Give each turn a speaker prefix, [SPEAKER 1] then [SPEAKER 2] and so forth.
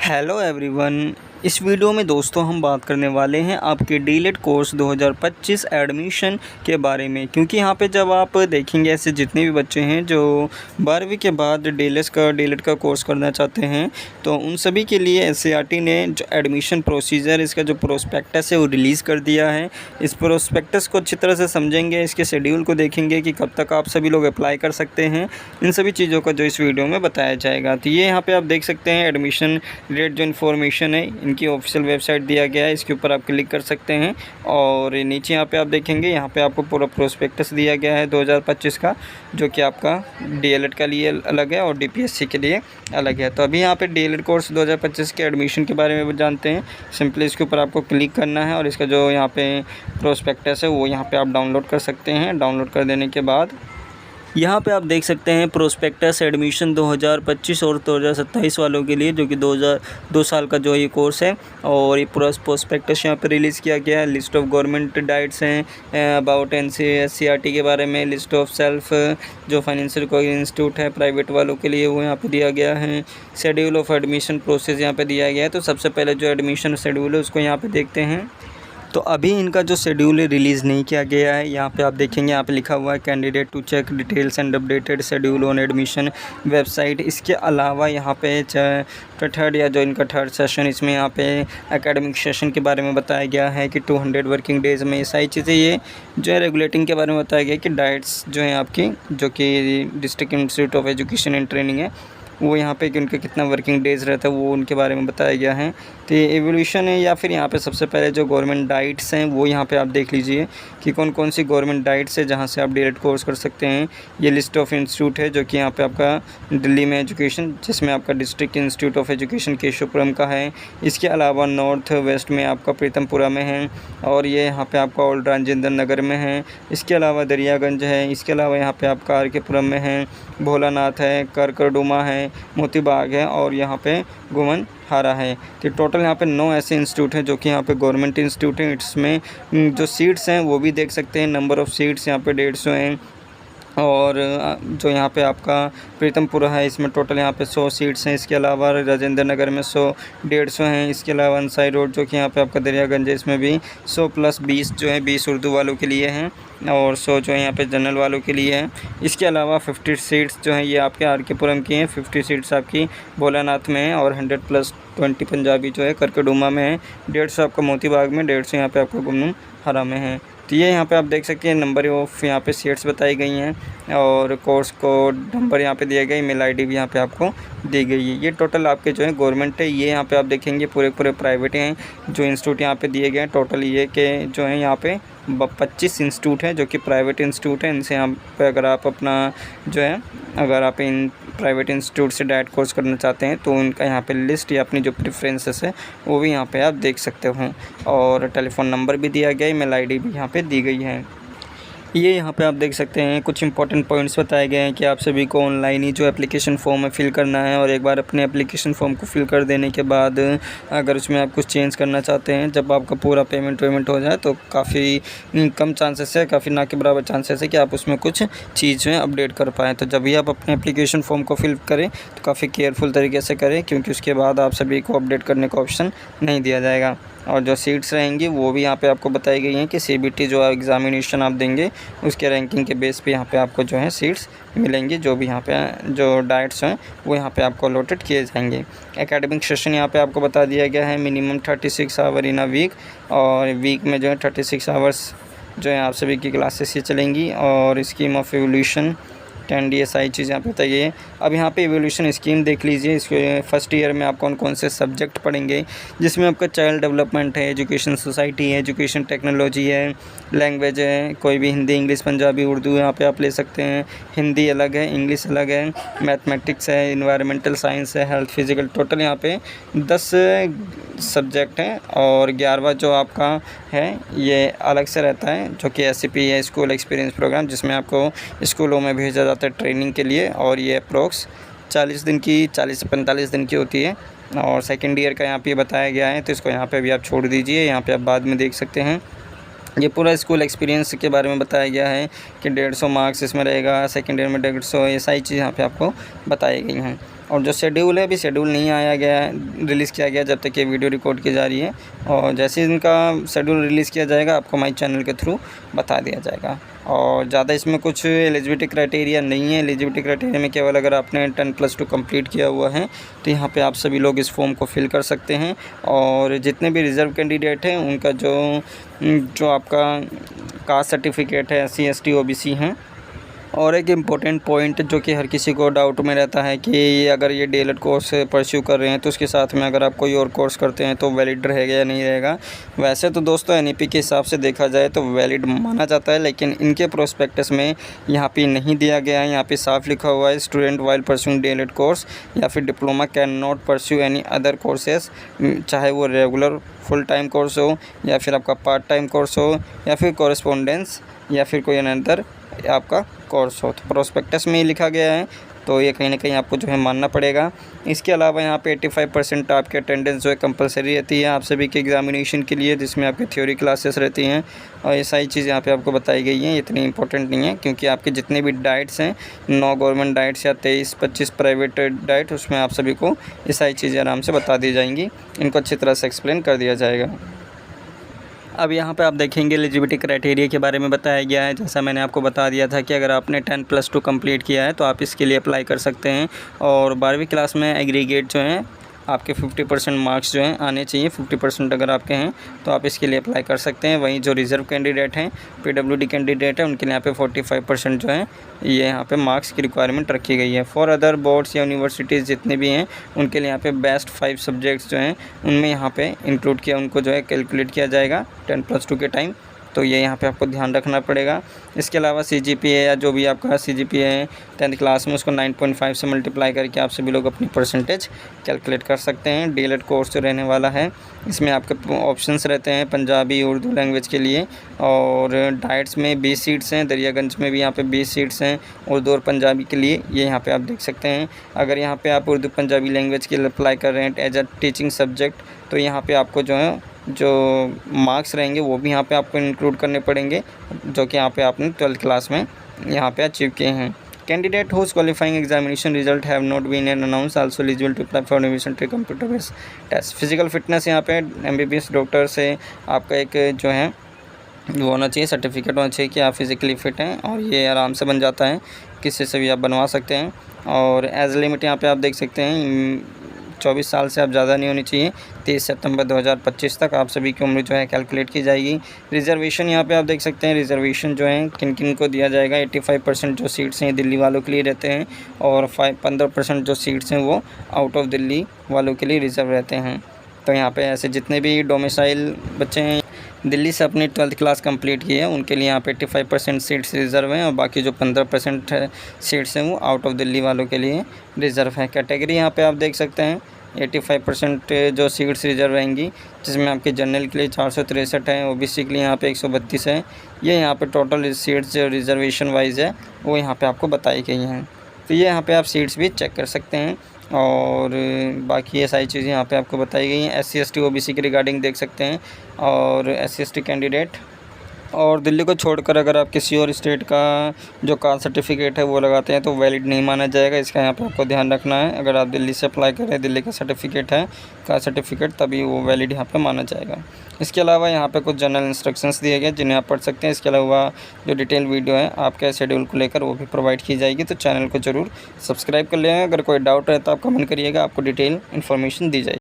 [SPEAKER 1] Hello everyone. इस video में दोस्तों हम बात करने वाले हैं आपके डीएलएड कोर्स 2025 एडमिशन के बारे में, क्योंकि यहाँ पे जब आप देखेंगे ऐसे जितने भी बच्चे हैं जो 12वीं के बाद डीएलएड का कोर्स करना चाहते हैं, तो उन सभी के लिए एससीईआरटी ने जो एडमिशन प्रोसीजर, इसका जो प्रोस्पेक्टस है वो रिलीज़ कर दिया है। इस प्रोस्पेक्टस को अच्छी तरह से समझेंगे, इसके शेड्यूल को देखेंगे कि कब तक आप सभी लोग अप्लाई कर सकते हैं, इन सभी चीज़ों का जो इस वीडियो में बताया जाएगा। तो ये यहाँ पर आप देख सकते हैं एडमिशन रिलेटेड जो इन्फॉर्मेशन है, इनकी ऑफिशियल वेबसाइट दिया गया है, इसके ऊपर आप क्लिक कर सकते हैं। और नीचे यहाँ पे आप देखेंगे, यहाँ पे आपको पूरा प्रोस्पेक्टस दिया गया है 2025 का, जो कि आपका डीएलएड के लिए अलग है और डीपीएससी के लिए अलग है। तो अभी यहाँ पे डीएलएड कोर्स 2025 के एडमिशन के बारे में जानते हैं। सिंपली इसके ऊपर आपको क्लिक करना है और इसका जो यहाँ पे प्रोस्पेक्टस है वो यहाँ पर आप डाउनलोड कर सकते हैं। डाउनलोड कर देने के बाद यहाँ पे आप देख सकते हैं प्रोस्पेक्टस एडमिशन 2025 और 2027 वालों के लिए, जो कि 2 साल का जो ये कोर्स है। और ये पूरा प्रोस्पेक्टस यहाँ पे रिलीज़ किया गया है। लिस्ट ऑफ गवर्नमेंट डाइट्स हैं, अबाउट एनसीईआरटी के बारे में, लिस्ट ऑफ सेल्फ जो फाइनेंशियल कोई इंस्टीट्यूट है प्राइवेट वालों के लिए वो यहाँ पे दिया गया है। शेड्यूल ऑफ एडमिशन प्रोसेस यहाँ पर दिया गया है। तो सबसे पहले जो एडमिशन शेड्यूल है उसको यहाँ पर देखते हैं। तो अभी इनका जो शेड्यूल है रिलीज़ नहीं किया गया है। यहाँ पे आप देखेंगे, यहाँ पे लिखा हुआ है candidate to check details and updated schedule on admission website. इसके अलावा यहाँ पे थर्ड या जो इनका थर्ड सेशन, इसमें यहाँ पे एकेडमिक सेशन के बारे में बताया गया है कि 200 वर्किंग डेज़ में ये सारी चीज़ें, ये जो है रेगुलेटिंग के बारे में बताया गया कि डाइट्स जो है आपकी, जो कि district institute of education and training है, वो यहाँ पे कि उनके कितना वर्किंग डेज़ रहता है वो उनके बारे में बताया गया है। तो ये एवोल्यूशन है, या फिर यहाँ पे सबसे पहले जो गवर्नमेंट डाइट्स हैं वो यहाँ पे आप देख लीजिए कि कौन कौन सी गवर्नमेंट डाइट्स है जहाँ से आप डीएलएड कोर्स कर सकते हैं। ये लिस्ट ऑफ इंस्टीट्यूट है, जो कि यहाँ पे आपका दिल्ली में एजुकेशन, जिसमें आपका district institute of education Keshavpuram का है। इसके अलावा नॉर्थ वेस्ट में आपका प्रीतमपुरा में है, और ये यहाँ पर आपका ओल्ड राजेंद्र नगर में है। इसके अलावा दरियागंज है। इसके अलावा यहाँ पर आपका आरकेपुरम में है, भोलानाथ है, करकरडुमा है, मोतीबाग है, और यहाँ पे गुमन हारा है। तो टोटल यहाँ पे 9 ऐसे इंस्टीट्यूट हैं जो कि यहाँ पे गवर्नमेंट इंस्टीट्यूट हैं। इसमें जो सीट्स हैं वो भी देख सकते हैं। नंबर ऑफ़ सीट्स यहाँ पे 150 हैं। और जो यहाँ पे आपका प्रीतमपुरा है, इसमें टोटल यहाँ पे 100 सीट्स हैं। इसके अलावा राजेंद्र नगर में 100-150 हैं। इसके अलावा अंसाई रोड जो कि यहाँ पे आपका दरियागंज है, इसमें भी 100 + 20 जो है 20 उर्दू वालों के लिए हैं, और 100 जो है यहाँ पे जनरल वालों के लिए हैं। इसके अलावा 50 सीट्स जो हैं ये आपके आरकेपुरम की हैं, 50 सीट्स आपकी भोलानाथ में है, और 100 + 20 पंजाबी जो है करकरडुमा में है, 150 आपका मोतीबाग में, 150 यहाँ पे आपका गुमन हरा में है। तो ये यहाँ पे आप देख सकते हैं नंबर ऑफ़ यहाँ पे सीट्स बताई गई हैं, और कोर्स कोड नंबर यहाँ पे दिया गया, ईमेल आईडी भी यहाँ पे आपको दी गई है। ये टोटल आपके जो है गवर्नमेंट है। ये यहाँ पे आप देखेंगे पूरे प्राइवेट हैं जो इंस्टीट्यूट यहाँ पे दिए गए हैं। टोटल ये के जो है यहाँ पे 25 इंस्टीट्यूट हैं जो कि प्राइवेट इंस्टीट्यूट हैं। इनसे यहाँ पे अगर आप अपना जो है, अगर आप इन प्राइवेट इंस्टीट्यूट से डायरेक्ट कोर्स करना चाहते हैं तो उनका यहाँ पे लिस्ट या अपनी जो प्रेफरेंसेस है वो भी यहाँ पे आप देख सकते हो, और टेलीफ़ोन नंबर भी दिया गया है, ईमेल आईडी भी यहाँ पे दी गई है। ये यहाँ पे आप देख सकते हैं कुछ इंपॉर्टेंट पॉइंट्स बताए गए हैं कि आप सभी को ऑनलाइन ही जो एप्लीकेशन फॉर्म है फिल करना है, और एक बार अपने एप्लीकेशन फॉर्म को फिल कर देने के बाद अगर उसमें आप कुछ चेंज करना चाहते हैं, जब आपका पूरा पेमेंट हो जाए तो काफ़ी कम चांसेस है, काफ़ी ना के बराबर चांसेस है कि आप उसमें कुछ चीज़ जो है अपडेट कर पाएँ। तो जब भी आप अपने एप्लीकेशन फॉर्म को फिल करें तो काफ़ी केयरफुल तरीके से करें, क्योंकि उसके बाद आप सभी को अपडेट करने का ऑप्शन नहीं दिया जाएगा। और जो सीट्स रहेंगी वो भी यहाँ पे आपको बताई गई हैं कि सीबीटी जो एग्ज़ामिनेशन आप देंगे उसके रैंकिंग के बेस पे यहाँ पे आपको जो है सीट्स मिलेंगी, जो भी यहाँ पे जो डाइट्स हैं वो यहाँ पे आपको अलॉटेड किए जाएंगे। एकेडमिक सेशन यहाँ पे आपको बता दिया गया है, minimum 36 hour in a week, और वीक में जो है 36 आवर्स जो है आप सभी की क्लासेस ये चलेंगी। और स्कीम ऑफ एवोल्यूशन 10 डी सारी चीज़ यहाँ पे बताई है। अब यहाँ पे एवोल्यूशन स्कीम देख लीजिए। इसके फर्स्ट ईयर में आप कौन कौन से सब्जेक्ट पढ़ेंगे, जिसमें आपका चाइल्ड डेवलपमेंट है, एजुकेशन सोसाइटी है, एजुकेशन टेक्नोलॉजी है, लैंग्वेज है, कोई भी हिंदी, इंग्लिश, पंजाबी, उर्दू यहाँ पे आप ले सकते हैं। हिंदी अलग है, इंग्लिश अलग है, मैथमेटिक्स है, इन्वायरमेंटल साइंस है, हेल्थ, फिज़िकल, टोटल यहाँ पे 10 सब्जेक्ट हैं। और 11वां जो आपका है ये अलग से रहता है, जो कि SCP है, स्कूल एक्सपीरियंस प्रोग्राम, जिसमें आपको स्कूलों में भेजा जाता है ट्रेनिंग के लिए, और ये अप्रोक्स 40 से 45 दिन की होती है। और सेकेंड ईयर का यहाँ पे बताया गया है, तो इसको यहाँ पे भी आप छोड़ दीजिए, यहाँ पे आप बाद में देख सकते हैं। ये पूरा स्कूल एक्सपीरियंस के बारे में बताया गया है कि 150 मार्क्स इसमें रहेगा, सेकेंड ईयर में 150, ये सारी चीज़ यहाँ पे आपको बताई गई हैं। और जो शेड्यूल है अभी शेड्यूल नहीं आया गया है, रिलीज़ किया गया जब तक ये वीडियो रिकॉर्ड की जा रही है। और जैसे इनका शेड्यूल रिलीज़ किया जाएगा आपको हमारे चैनल के थ्रू बता दिया जाएगा। और ज़्यादा इसमें कुछ एलिजिबिलिटी क्राइटेरिया नहीं है। एलिजिबिलिटी क्राइटेरिया में केवल अगर आपने 10+2 कंप्लीट किया हुआ है तो यहाँ पे आप सभी लोग इस फॉर्म को फिल कर सकते हैं। और जितने भी रिज़र्व कैंडिडेट हैं उनका जो आपका कास्ट सर्टिफिकेट है SC ST OBC हैं। और एक इम्पोर्टेंट पॉइंट जो कि हर किसी को डाउट में रहता है कि अगर ये DLED कोर्स परस्यू कर रहे हैं तो उसके साथ में अगर आप कोई और कोर्स करते हैं तो वैलिड रहेगा या नहीं रहेगा। वैसे तो दोस्तों NEP के हिसाब से देखा जाए तो वैलिड माना जाता है, लेकिन इनके प्रोस्पेक्टस में यहाँ पे नहीं दिया गया है। यहाँ पे साफ लिखा हुआ है student while pursuing DLED course या फिर diploma can not pursue any other courses, चाहे वो रेगुलर फुल टाइम कोर्स हो या फिर आपका पार्ट टाइम कोर्स हो या फिर कॉरेस्पोंडेंस या फिर कोई अनदर आपका कोर्स हो। तो प्रोस्पेक्टस में ही लिखा गया है, तो ये कहीं ना कहीं आपको जो है मानना पड़ेगा। इसके अलावा यहाँ पे 85% आपके अटेंडेंस जो है कंपलसरी रहती है आप सभी के एग्जामिनेशन के लिए, जिसमें आपकी थ्योरी क्लासेस रहती हैं। और ये सारी चीज़ें यहाँ पे आपको बताई गई हैं, इतनी इंपॉर्टेंट नहीं है क्योंकि आपके जितने भी डाइट्स हैं 9 गवर्नमेंट डाइट्स या 23-25 प्राइवेट डाइट, उसमें आप सभी को ये सारी चीज़ें आराम से बता दी जाएंगी, इनको अच्छी तरह से एक्सप्लेन कर दिया जाएगा। अब यहाँ पे आप देखेंगे एलिजिबिलिटी क्राइटेरिया के बारे में बताया गया है। जैसा मैंने आपको बता दिया था कि अगर आपने 10+2 कंप्लीट किया है तो आप इसके लिए अप्लाई कर सकते हैं। और 12वीं क्लास में एग्रीगेट जो हैं आपके 50% मार्क्स जो हैं आने चाहिए। 50% अगर आपके हैं तो आप इसके लिए अप्लाई कर सकते हैं। वहीं जो रिज़र्व कैंडिडेट हैं PWD कैंडिडेट है उनके लिए यहाँ पे 45% जो है ये यहाँ पे मार्क्स की रिक्वायरमेंट रखी गई है। फॉर अदर बोर्ड्स या यूनिवर्सिटीज़ जितने भी हैं उनके लिए यहाँ पे बेस्ट 5 सब्जेक्ट्स जो हैं उनमें यहाँ पे इंक्लूड किया, उनको जो है कैलकुलेट किया जाएगा 10+2 के टाइम। तो ये यहाँ पे आपको ध्यान रखना पड़ेगा। इसके अलावा CGPA या जो भी आपका CGPA है 10th क्लास में उसको 9.5 से मल्टीप्लाई करके आप सभी लोग अपनी परसेंटेज कैलकुलेट कर सकते हैं। DLED कोर्स जो रहने वाला है इसमें आपके ऑप्शंस रहते हैं पंजाबी उर्दू लैंग्वेज के लिए। और डाइट्स में 20 सीट्स हैं, दरियागंज में भी यहाँ पे 20 सीट्स हैं उर्दू और पंजाबी के लिए, ये यहाँ पे आप देख सकते हैं। अगर यहाँ पे आप उर्दू पंजाबी लैंग्वेज के लिए अप्लाई कर रहे हैं एज अ टीचिंग सब्जेक्ट तो यहाँ पे आपको जो मार्क्स रहेंगे वो भी यहाँ पे आपको इंक्लूड करने पड़ेंगे जो कि यहाँ पे आपने 12th क्लास में यहाँ पे अचीव किए हैं। Candidate whose qualifying examination result have not been announce also eligible to apply for admission to computer based test. Physical fitness यहाँ पे MBBS डॉक्टर से आपका एक जो है वो होना चाहिए, सर्टिफिकेट होना चाहिए कि आप फिज़िकली फ़िट हैं, और ये आराम से बन जाता है, किसी से भी आप बनवा सकते हैं। और एज लिमिट यहाँ पे आप देख सकते हैं 24 साल से आप ज़्यादा नहीं होनी चाहिए। 30 सितंबर 2025 तक आप सभी की उम्र जो है कैलकुलेट की जाएगी। रिज़र्वेशन यहाँ पे आप देख सकते हैं, रिज़र्वेशन जो है किन किन को दिया जाएगा। 85% जो सीट्स हैं दिल्ली वालों के लिए रहते हैं और 15% जो सीट्स हैं वो आउट ऑफ दिल्ली वालों के लिए रिज़र्व रहते हैं। तो यहाँ पे ऐसे जितने भी डोमिसाइल बच्चे हैं दिल्ली से अपनी 12th क्लास कंप्लीट की है उनके लिए यहाँ पे 85% सीट्स रिज़र्व हैं और बाकी जो 15% सीट्स हैं वो आउट ऑफ दिल्ली वालों के लिए रिज़र्व है। कैटेगरी यहाँ पे आप देख सकते हैं 85% जो सीट्स रिज़र्व रहेंगी, जिसमें आपके जनरल के लिए 463 है, OBC के लिए यहाँ पे 132 है। ये यहाँ पे टोटल सीट्स जो रिज़र्वेशन वाइज है वो यहाँ पे आपको बताई गई हैं। तो ये यहाँ पे आप सीट्स भी चेक कर सकते हैं और बाकी ये सारी चीज़ें यहाँ पे आपको बताई गई हैं। SC ST OBC के रिगार्डिंग देख सकते हैं और SC ST कैंडिडेट। और दिल्ली को छोड़कर अगर आप किसी और स्टेट का जो कास्ट सर्टिफिकेट है वो लगाते हैं तो वैलिड नहीं माना जाएगा, इसका यहाँ पे आपको ध्यान रखना है। अगर आप दिल्ली से अप्लाई कर रहे हैं, दिल्ली का सर्टिफिकेट है कास्ट सर्टिफिकेट, तभी वो वैलिड यहाँ पे माना जाएगा। इसके अलावा यहाँ पे कुछ जनरल इंस्ट्रक्शंस दिए गए जिन्हें आप पढ़ सकते हैं। इसके अलावा जो डिटेल वीडियो है आपके शेड्यूल को लेकर वो भी प्रोवाइड की जाएगी, तो चैनल को ज़रूर सब्सक्राइब कर लें। अगर कोई डाउट है तो आप कमेंट करिएगा, आपको डिटेल इन्फॉर्मेशन दी जाएगी।